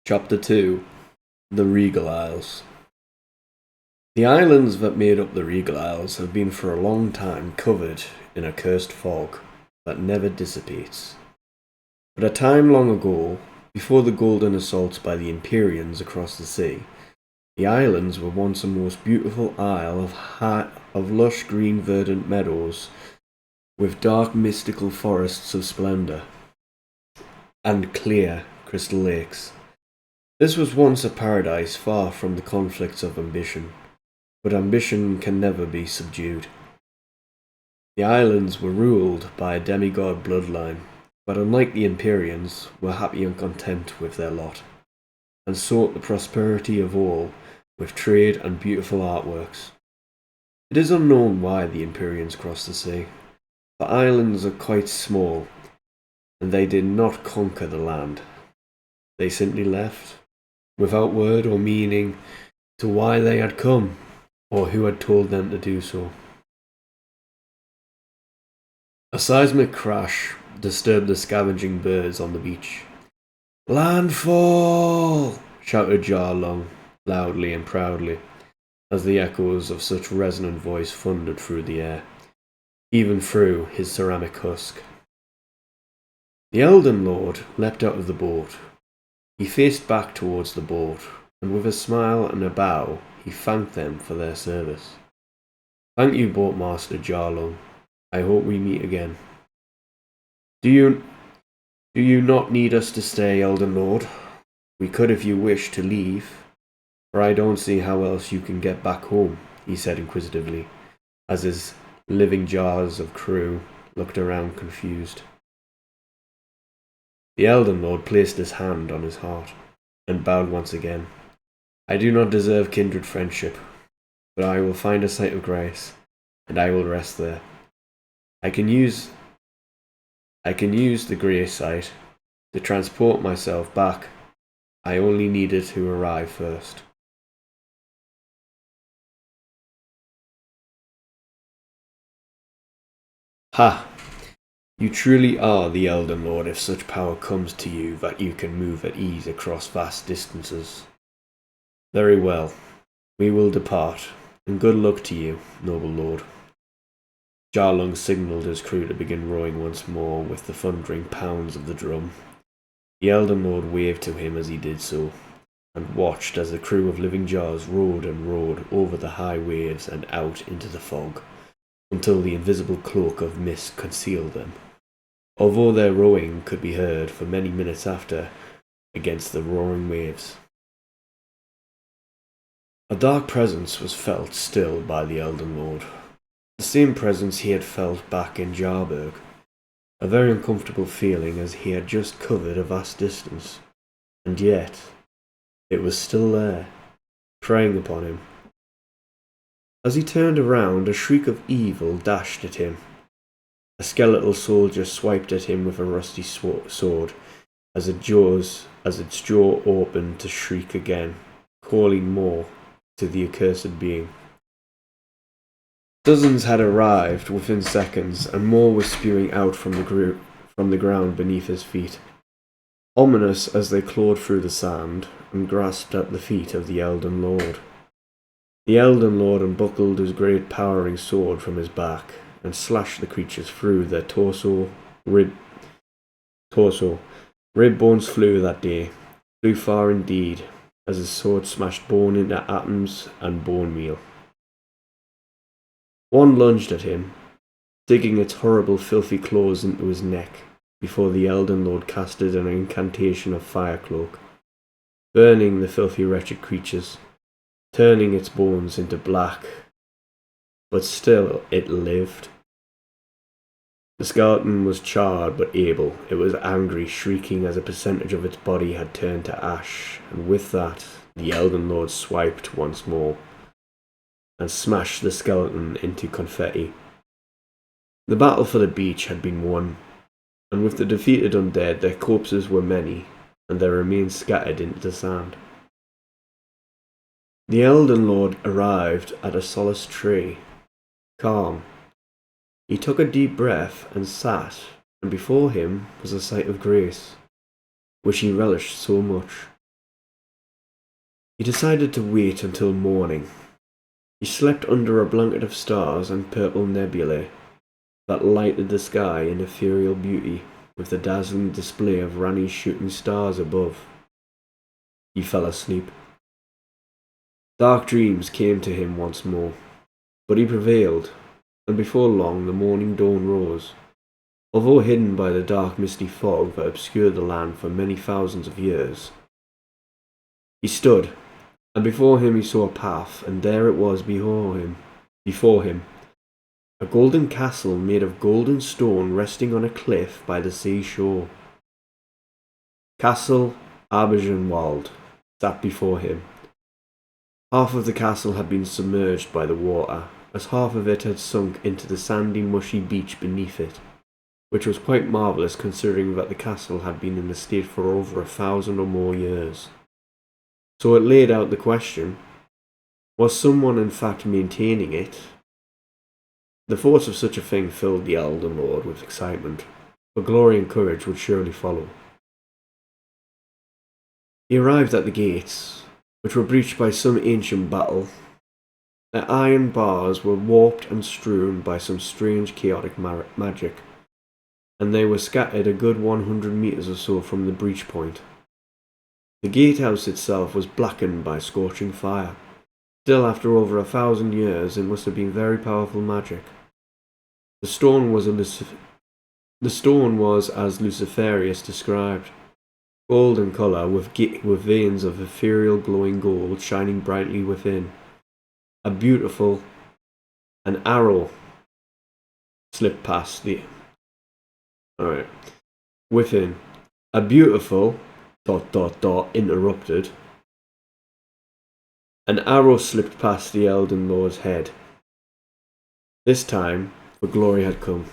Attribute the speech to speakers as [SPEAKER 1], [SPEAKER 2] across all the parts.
[SPEAKER 1] Chapter 2 The Regal Isles. The islands that made up the Regal Isles have been for a long time covered in a cursed fog that never dissipates. But a time long ago, before the golden assaults by the Empyreans across the sea, the islands were once a most beautiful isle of lush green verdant meadows with dark mystical forests of splendour and clear crystal lakes. This was once a paradise far from the conflicts of ambition, but ambition can never be subdued. The islands were ruled by a demigod bloodline, but unlike the Empyreans, were happy and content with their lot, and sought the prosperity of all with trade and beautiful artworks. It is unknown why the Empyreans crossed the sea. The islands are quite small, and they did not conquer the land. They simply left, without word or meaning to why they had come, or who had told them to do so. A seismic crash disturbed the scavenging birds on the beach. "Landfall!" shouted Jarlong, loudly and proudly, as the echoes of such resonant voice thundered through the air, even through his ceramic husk. The Elden Lord leapt out of the boat. He faced back towards the boat, and with a smile and a bow, he thanked them for their service. "Thank you, Boatmaster Jarlong. I hope we meet again." Do you not need us to stay, Elden Lord? We could if you wish to leave, for I don't see how else you can get back home," he said inquisitively, as his living jars of crew looked around confused. The Elden Lord placed his hand on his heart, and bowed once again. "I do not deserve kindred friendship, but I will find a site of grace, and I will rest there. I can use the grey site to transport myself back. I only needed to arrive first." "Ha! You truly are the Elden Lord if such power comes to you that you can move at ease across vast distances. Very well, we will depart, and good luck to you, noble lord." Jarlong signalled his crew to begin rowing once more with the thundering pounds of the drum. The Elden Lord waved to him as he did so, and watched as the crew of living jars rowed and rowed over the high waves and out into the fog, until the invisible cloak of mist concealed them, although their rowing could be heard for many minutes after against the roaring waves. A dark presence was felt still by the Elden Lord, the same presence he had felt back in Jarberg, a very uncomfortable feeling as he had just covered a vast distance, and yet it was still there, preying upon him. As he turned around, a shriek of evil dashed at him. A skeletal soldier swiped at him with a rusty sword, as its jaw opened to shriek again, calling more to the accursed being. Dozens had arrived within seconds, and more were spewing out from the ground beneath his feet, ominous as they clawed through the sand and grasped at the feet of the Elden Lord. The Elden Lord unbuckled his great powering sword from his back and slashed the creatures through their torso. Rib bones flew that day, flew far indeed, as his sword smashed bone into atoms and bone meal. One lunged at him, digging its horrible filthy claws into his neck, before the Elden Lord casted an incantation of fire cloak, burning the filthy wretched creatures, turning its bones into black, but still it lived. The skeleton was charred but able. It was angry, shrieking as a percentage of its body had turned to ash, and with that the Elden Lord swiped once more, and smashed the skeleton into confetti. The battle for the beach had been won, and with the defeated undead their corpses were many, and their remains scattered into the sand. The Elden Lord arrived at a solace tree, calm. He took a deep breath and sat, and before him was a sight of grace, which he relished so much. He decided to wait until morning. He slept under a blanket of stars and purple nebulae that lighted the sky in ethereal beauty, with the dazzling display of Rani's shooting stars above. He fell asleep. Dark dreams came to him once more, but he prevailed, and before long the morning dawn rose. Although hidden by the dark misty fog that obscured the land for many thousands of years, he stood, and before him he saw a path, and there it was before him, a golden castle made of golden stone resting on a cliff by the seashore. Castle Abergenwald sat before him. Half of the castle had been submerged by the water, as half of it had sunk into the sandy, mushy beach beneath it, which was quite marvellous considering that the castle had been in a state for over 1,000 or more years. So it laid out the question, was someone in fact maintaining it? The thought of such a thing filled the Elden Lord with excitement, but glory and courage would surely follow. He arrived at the gates, which were breached by some ancient battle. Their iron bars were warped and strewn by some strange chaotic magic, and they were scattered a good 100 meters or so from the breach point. The gatehouse itself was blackened by scorching fire. Still, after over 1,000 years, it must have been very powerful magic. The stone was as Luciferius described, gold in colour, with veins of ethereal glowing gold shining brightly within. An arrow slipped past the. Alright. Within. A beautiful. ... interrupted. An arrow slipped past the Elden Lord's head. This time, the glory had come.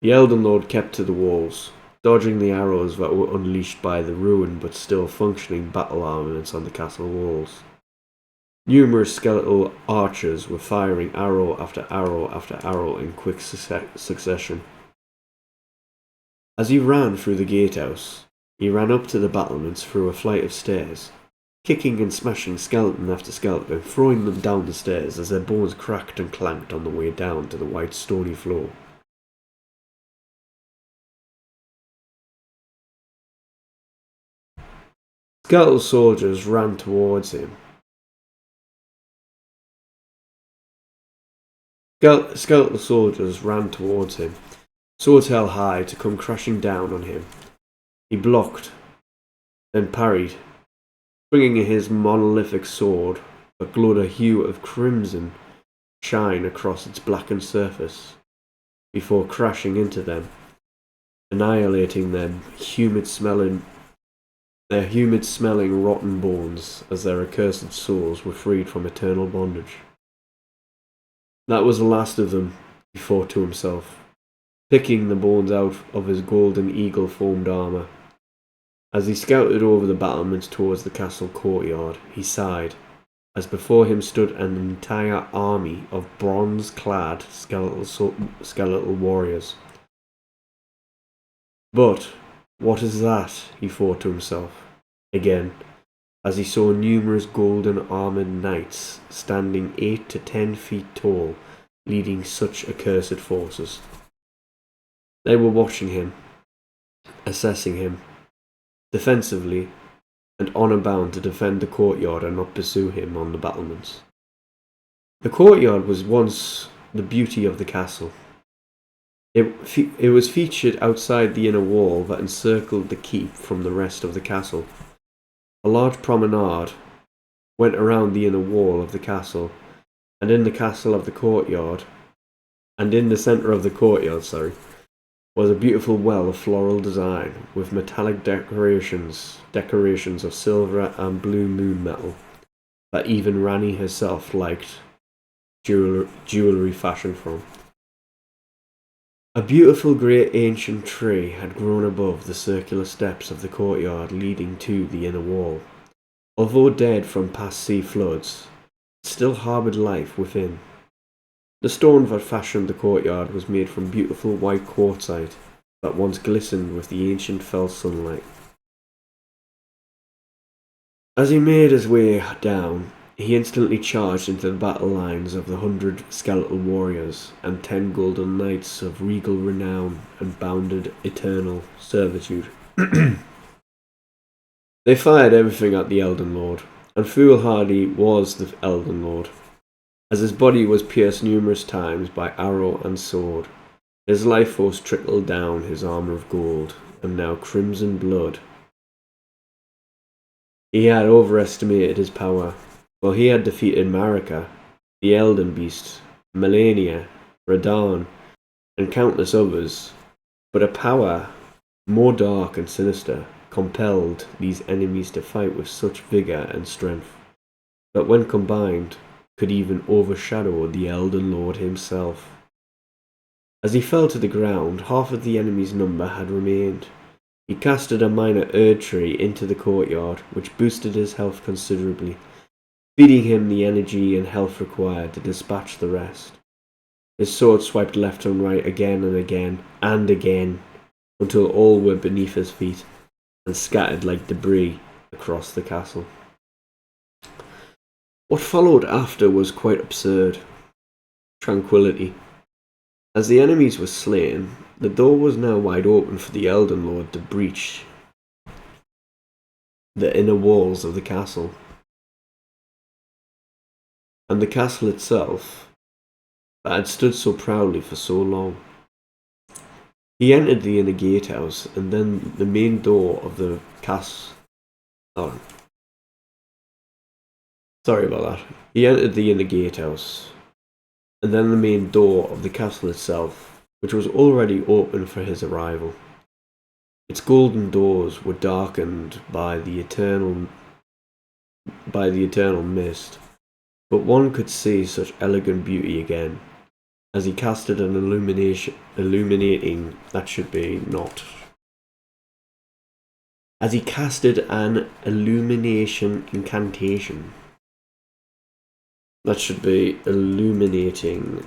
[SPEAKER 1] The Elden Lord kept to the walls, dodging the arrows that were unleashed by the ruined but still functioning battle armaments on the castle walls. Numerous skeletal archers were firing arrow after arrow after arrow in quick succession. As he ran through the gatehouse, he ran up to the battlements through a flight of stairs, kicking and smashing skeleton after skeleton, throwing them down the stairs as their bones cracked and clanked on the way down to the white stony floor. Skeletal soldiers ran towards him. Skeletal soldiers ran towards him, swords held high to come crashing down on him. He blocked, then parried, swinging his monolithic sword that glowed a hue of crimson shine across its blackened surface, before crashing into them, annihilating their humid-smelling rotten bones as their accursed souls were freed from eternal bondage. That was the last of them, he thought to himself, picking the bones out of his golden eagle-formed armour. As he scouted over the battlements towards the castle courtyard, he sighed, as before him stood an entire army of bronze-clad skeletal warriors. But what is that? He thought to himself, again, as he saw numerous golden-armoured knights standing 8 to 10 feet tall, leading such accursed forces. They were watching him, assessing him, defensively, and honour bound to defend the courtyard and not pursue him on the battlements. The courtyard was once the beauty of the castle. It was featured outside the inner wall that encircled the keep from the rest of the castle. A large promenade went around the inner wall of the castle, and in the centre of the courtyard, was a beautiful well of floral design with metallic decorations of silver and blue moon metal that even Rani herself liked jewellery fashioned from. A beautiful great ancient tree had grown above the circular steps of the courtyard leading to the inner wall. Although dead from past sea floods, it still harboured life within. The stone that fashioned the courtyard was made from beautiful white quartzite that once glistened with the ancient fell sunlight. As he made his way down, he instantly charged into the battle lines of the 100 skeletal warriors and 10 golden knights of regal renown and bounded eternal servitude. They fired everything at the Elden Lord, and foolhardy was the Elden Lord, as his body was pierced numerous times by arrow and sword. His life force trickled down his armour of gold, and now crimson blood. He had overestimated his power, for he had defeated Marika, the Elden Beast, Melania, Radahn, and countless others, but a power more dark and sinister compelled these enemies to fight with such vigour and strength, that when combined, could even overshadow the Elden Lord himself. As he fell to the ground, half of the enemy's number had remained. He casted a minor Erdtree into the courtyard, which boosted his health considerably, feeding him the energy and health required to dispatch the rest. His sword swiped left and right again and again, and again, until all were beneath his feet, and scattered like debris across the castle. What followed after was quite absurd. Tranquility. As the enemies were slain, the door was now wide open for the Elden Lord to breach the inner walls of the castle. And the castle itself, that had stood so proudly for so long. He entered the inner gatehouse, and then the main door of the castle. Oh, sorry about that. He entered the inner gatehouse, and then the main door of the castle itself, which was already open for his arrival. Its golden doors were darkened by the eternal mist, but one could see such elegant beauty again, as he casted an illumination incantation. That should be illuminating.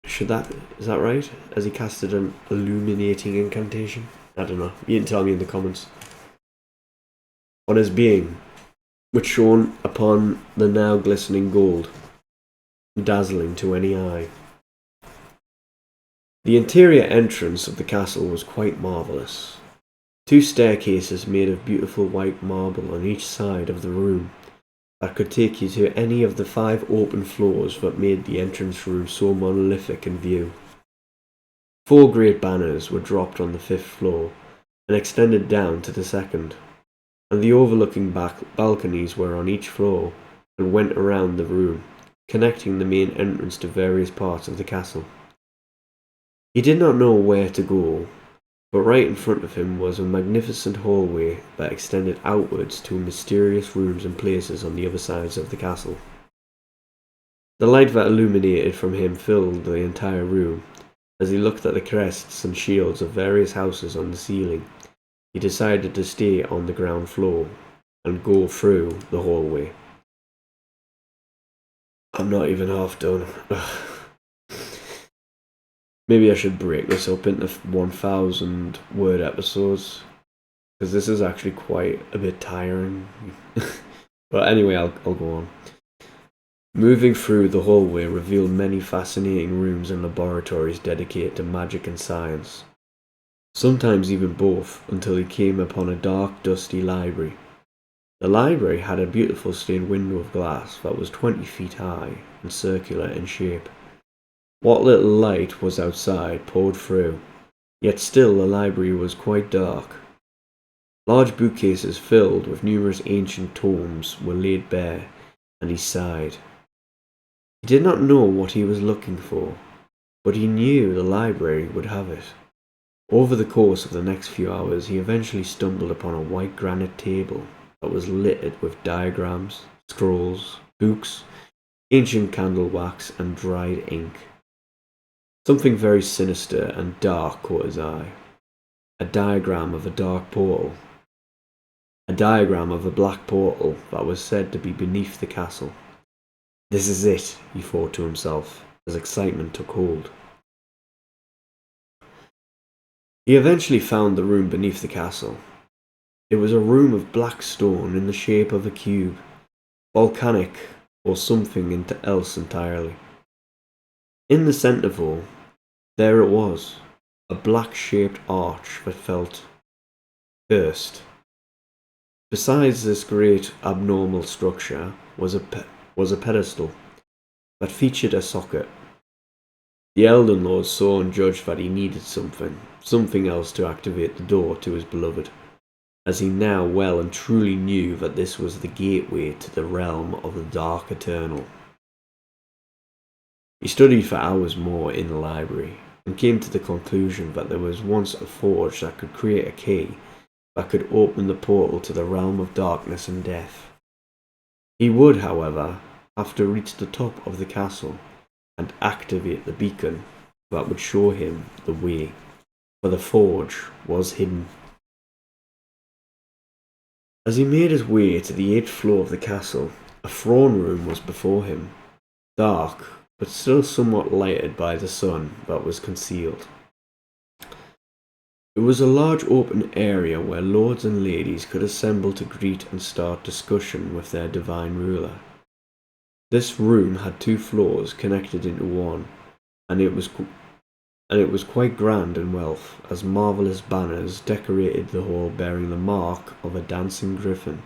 [SPEAKER 1] Is that right? As he casted an illuminating incantation? I don't know. You can tell me in the comments. On his being, which shone upon the now glistening gold, dazzling to any eye. The interior entrance of the castle was quite marvellous. 2 staircases made of beautiful white marble on each side of the room that could take you to any of the 5 open floors that made the entrance room so monolithic in view. 4 great banners were dropped on the 5th floor and extended down to the 2nd, and the overlooking balconies were on each floor and went around the room, connecting the main entrance to various parts of the castle. He did not know where to go, but right in front of him was a magnificent hallway that extended outwards to mysterious rooms and places on the other sides of the castle. The light that illuminated from him filled the entire room. As he looked at the crests and shields of various houses on the ceiling, he decided to stay on the ground floor and go through the hallway. I'm not even half done. Maybe I should break this up into 1,000 word episodes, because this is actually quite a bit tiring. But anyway, I'll go on. Moving through the hallway revealed many fascinating rooms and laboratories dedicated to magic and science. Sometimes even both, until he came upon a dark, dusty library. The library had a beautiful stained window of glass that was 20 feet high and circular in shape. What little light was outside poured through, yet still the library was quite dark. Large bookcases filled with numerous ancient tomes were laid bare, and he sighed. He did not know what he was looking for, but he knew the library would have it. Over the course of the next few hours, he eventually stumbled upon a white granite table that was littered with diagrams, scrolls, books, ancient candle wax, and dried ink. Something very sinister and dark caught his eye. A diagram of a dark portal. A diagram of a black portal that was said to be beneath the castle. This is it, he thought to himself, as excitement took hold. He eventually found the room beneath the castle. It was a room of black stone in the shape of a cube, volcanic or something else entirely. In the centerfold, there it was, a black-shaped arch that felt cursed. Besides this great abnormal structure was a pedestal that featured a socket. The Elden Lord saw and judged that he needed something else to activate the door to his beloved, as he now well and truly knew that this was the gateway to the realm of the Dark Eternal. He studied for hours more in the library, and came to the conclusion that there was once a forge that could create a key that could open the portal to the realm of darkness and death. He would, however, have to reach the top of the castle and activate the beacon that would show him the way, for the forge was hidden. As he made his way to the 8th floor of the castle, a throne room was before him, dark, but still somewhat lighted by the sun that was concealed. It was a large open area where lords and ladies could assemble to greet and start discussion with their divine ruler. This room had 2 floors connected into one, and it was quite grand in wealth, as marvellous banners decorated the hall bearing the mark of a dancing griffin.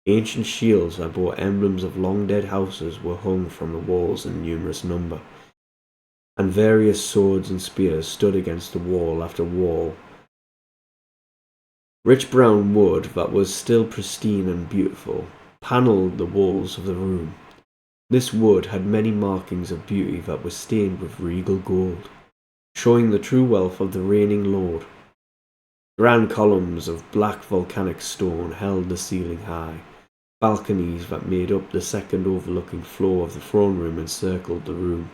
[SPEAKER 1] Ancient shields that bore emblems of long-dead houses were hung from the walls in numerous number, and various swords and spears stood against the wall after wall. Rich brown wood that was still pristine and beautiful panelled the walls of the room. This wood had many markings of beauty that were stained with regal gold, showing the true wealth of the reigning lord. Grand columns of black volcanic stone held the ceiling high. Balconies that made up the second overlooking floor of the throne room encircled the room,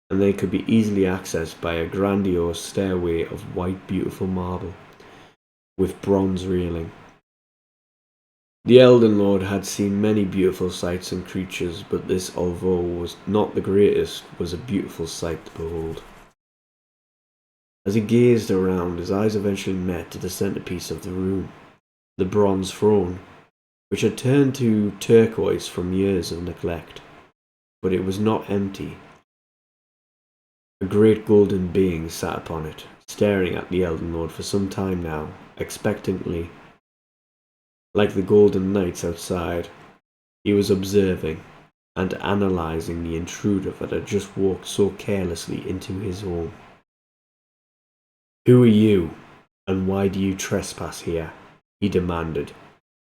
[SPEAKER 1] and they could be easily accessed by a grandiose stairway of white beautiful marble, with bronze railing. The Elden Lord had seen many beautiful sights and creatures, but this, although was not the greatest, was a beautiful sight to behold. As he gazed around, his eyes eventually met to the centerpiece of the room, the bronze throne, which had turned to turquoise from years of neglect. But it was not empty. A great golden being sat upon it, staring at the Elden Lord for some time now, expectantly. Like the golden knights outside, he was observing and analysing the intruder that had just walked so carelessly into his home. "Who are you, and why do you trespass here?" he demanded,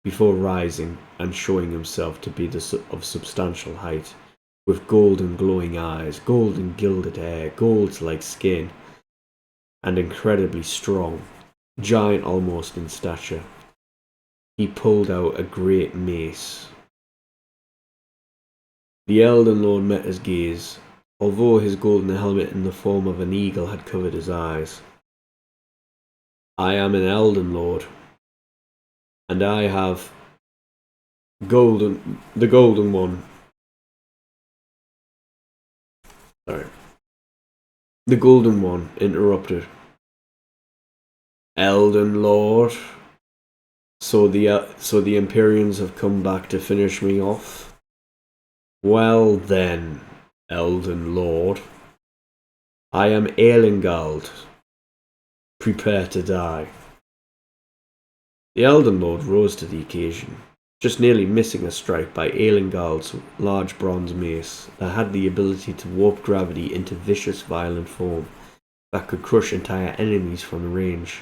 [SPEAKER 1] before rising and showing himself to be of substantial height, with golden glowing eyes, golden gilded hair, gold-like skin, and incredibly strong, giant almost in stature. He pulled out a great mace. The Elden Lord met his gaze, although his golden helmet in the form of an eagle had covered his eyes. "I am an Elden Lord, and I have the golden one. Sorry. The golden one interrupted. "Elden Lord? So the Empyreans have come back to finish me off? Well then, Elden Lord, I am Erlingald. Prepare to die." The Elden Lord rose to the occasion, just nearly missing a strike by Erlingald's large bronze mace that had the ability to warp gravity into vicious, violent form that could crush entire enemies from range.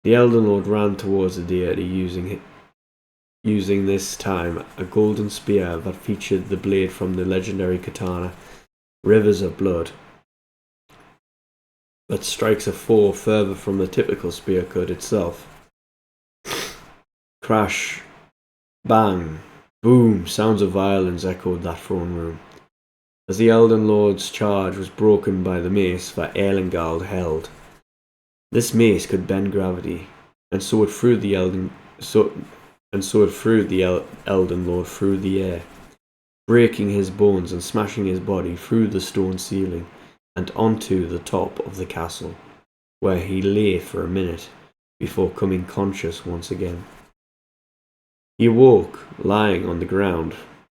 [SPEAKER 1] The Elden Lord ran towards the deity, using this time a golden spear that featured the blade from the legendary katana, Rivers of Blood, that strikes a foe further from the typical spear could itself. Crash, bang, boom, sounds of violence echoed that throne room, as the Elden Lord's charge was broken by the mace that Erlingald held. This mace could bend gravity, and so it threw the Elden Lord through the air, breaking his bones and smashing his body through the stone ceiling and onto the top of the castle, where he lay for a minute, before coming conscious once again. He awoke, lying on the ground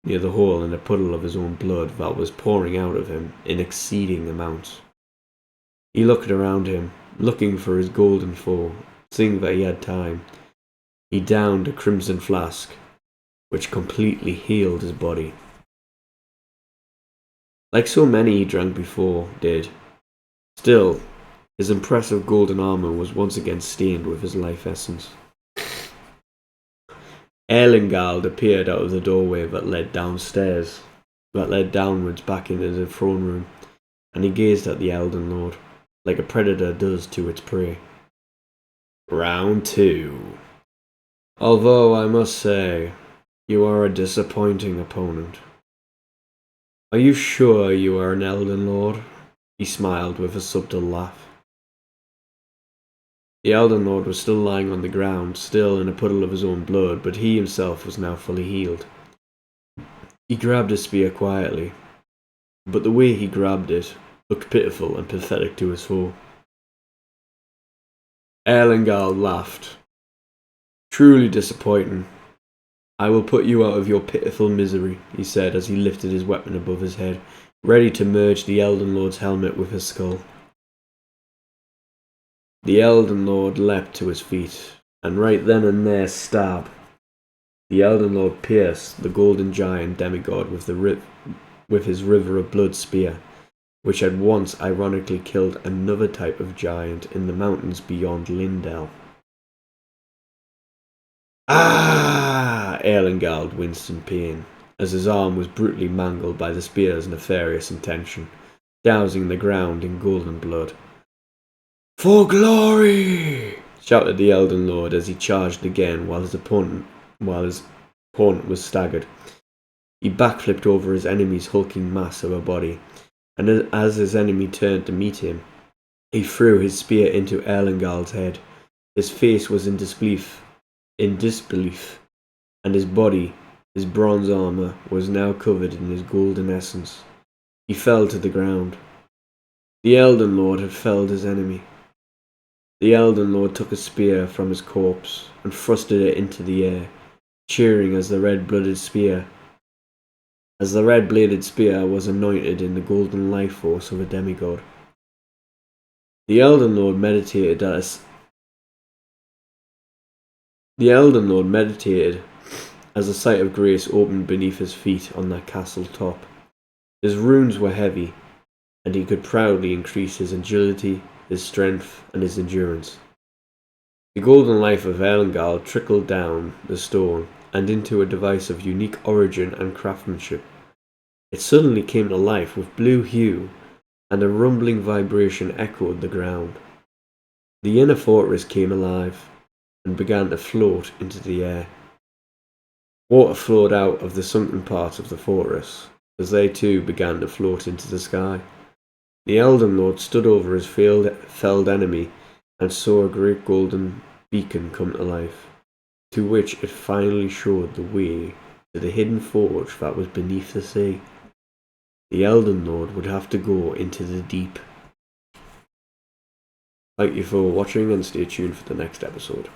[SPEAKER 1] near the hole in a puddle of his own blood that was pouring out of him in exceeding amounts. He looked around him, looking for his golden foe. Seeing that he had time, he downed a crimson flask, which completely healed his body. Like so many he drank before did, still, his impressive golden armor was once again stained with his life essence. Erlingald appeared out of the doorway that led downwards back into the throne room, and he gazed at the Elden Lord, like a predator does to its prey. Round 2. Although I must say, you are a disappointing opponent. Are you sure you are an Elden Lord? He smiled with a subtle laugh. The Elden Lord was still lying on the ground, still in a puddle of his own blood, but he himself was now fully healed. He grabbed his spear quietly, but the way he grabbed it looked pitiful and pathetic to his foe. Erlingald laughed. Truly disappointing. I will put you out of your pitiful misery, he said as he lifted his weapon above his head, ready to merge the Elden Lord's helmet with his skull. The Elden Lord leapt to his feet, and right then and there stab. The Elden Lord pierced the golden giant demigod with his river of blood spear, which had once ironically killed another type of giant in the mountains beyond Lindell. Ah! Erlingald winced in pain, as his arm was brutally mangled by the spear's nefarious intention, dousing the ground in golden blood. For glory! Shouted the Elden Lord as he charged again while his opponent was staggered. He backflipped over his enemy's hulking mass of a body, and as his enemy turned to meet him, he threw his spear into Erlingald's head. His face was in disbelief, and his body, his bronze armor, was now covered in his golden essence. He fell to the ground. The Elden Lord had felled his enemy. The Elden Lord took a spear from his corpse and thrusted it into the air, cheering as the red-bladed spear was anointed in the golden life force of a demigod. The Elden Lord meditated as a sight of grace opened beneath his feet on that castle top. His runes were heavy, and he could proudly increase his agility, his strength, and his endurance. The golden life of Erlingald trickled down the stone and into a device of unique origin and craftsmanship. It suddenly came to life with blue hue, and a rumbling vibration echoed the ground. The inner fortress came alive and began to float into the air. Water flowed out of the sunken part of the fortress, as they too began to float into the sky. The Elden Lord stood over his felled enemy and saw a great golden beacon come to life, to which it finally showed the way to the hidden forge that was beneath the sea. The Elden Lord would have to go into the deep. Thank you for watching and stay tuned for the next episode.